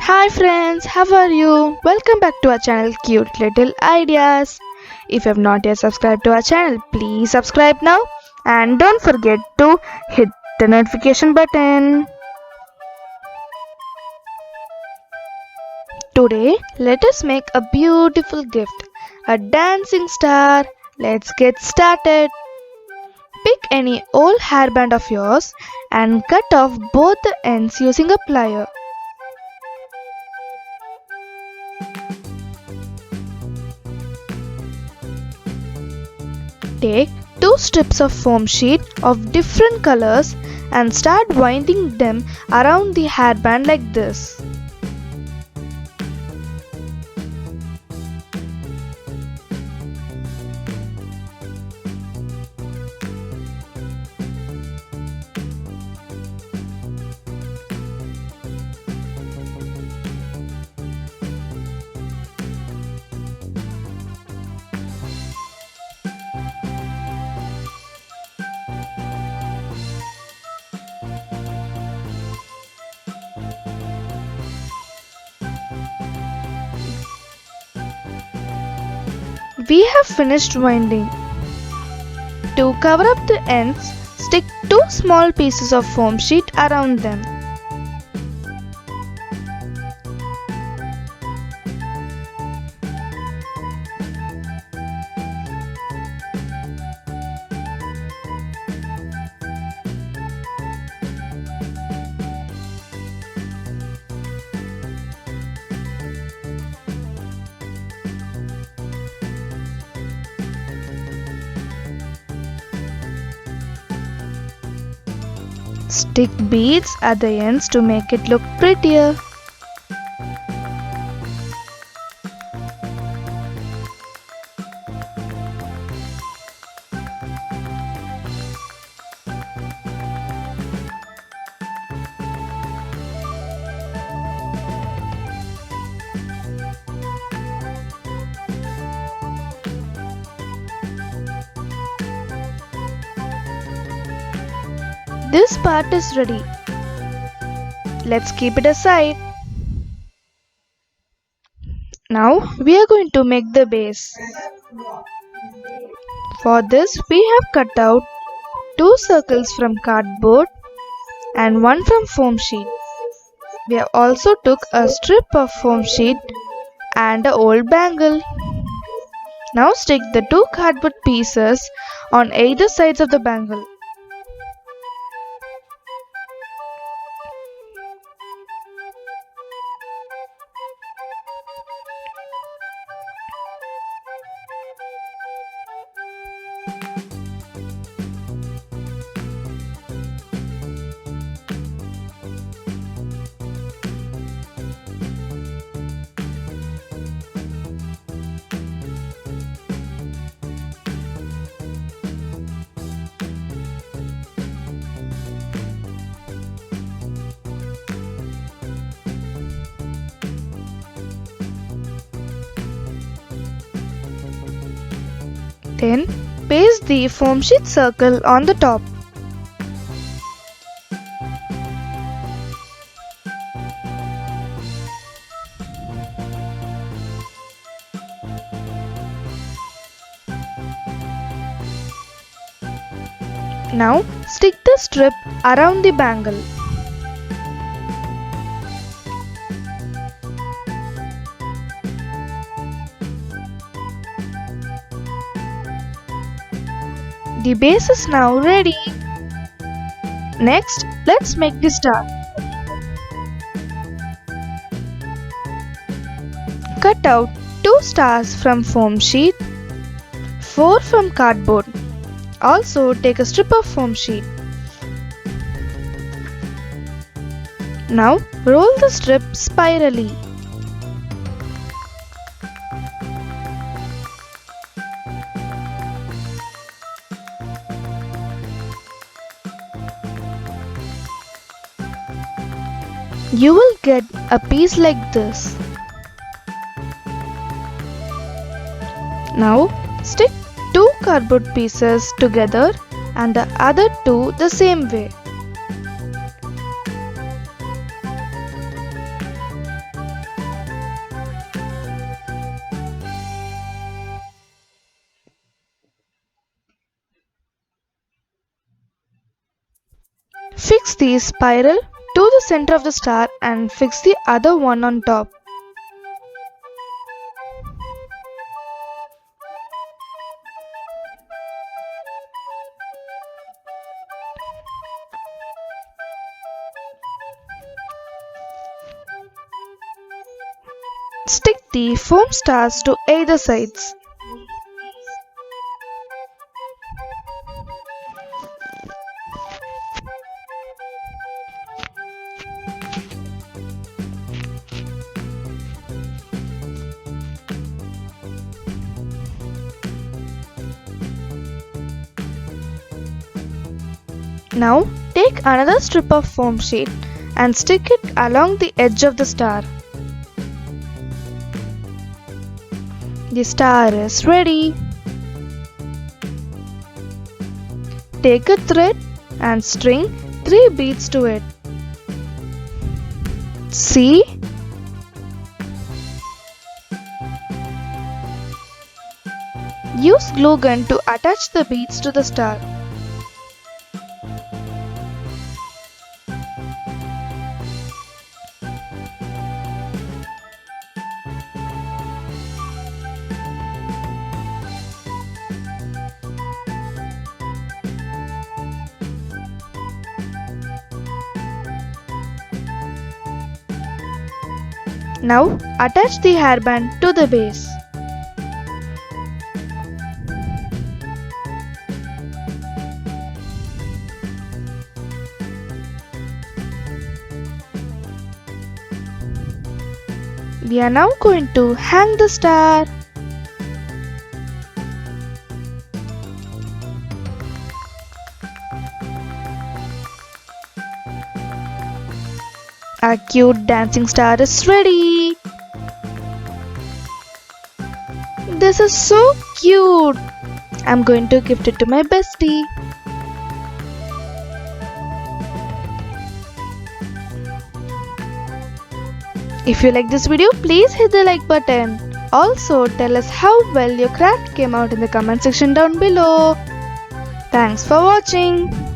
Hi friends, how are you? Welcome back to our channel Cute Little Ideas. If you have not yet subscribed to our channel, please subscribe now and don't forget to hit the notification button. Today, let us make a beautiful gift, a dancing star. Let's get started. Pick any old hairband of yours and cut off both the ends using a plier. Take two strips of foam sheet of different colors and start winding them around the hairband like this. We have finished winding. To cover up the ends, stick two small pieces of foam sheet around them. Stick beads at the ends to make it look prettier. This part is ready. Let's keep it aside. Now we are going to make the base. For this we have cut out two circles from cardboard and one from foam sheet. We have also took a strip of foam sheet and an old bangle. Now stick the two cardboard pieces on either sides of the bangle. Then paste the foam sheet circle on the top. Now stick the strip around the bangle. The base is now ready. Next, let's make the star. Cut out 2 stars from foam sheet, 4 from cardboard. Also take a strip of foam sheet. Now roll the strip spirally. You will get a piece like this. Now stick 2 cardboard pieces together and the other 2 the same way. Fix the spiral to the center of the star and fix the other one on top. Stick the foam stars to either sides. Now take another strip of foam sheet and stick it along the edge of the star. The star is ready. Take a thread and string 3 beads to it. See? Use glue gun to attach the beads to the star. Now attach the hairband to the base. We are now going to hang the star. Our cute dancing star is ready. This is so cute. I'm going to gift it to my bestie. If you like this video, please hit the like button. Also, tell us how well your craft came out in the comment section down below. Thanks for watching.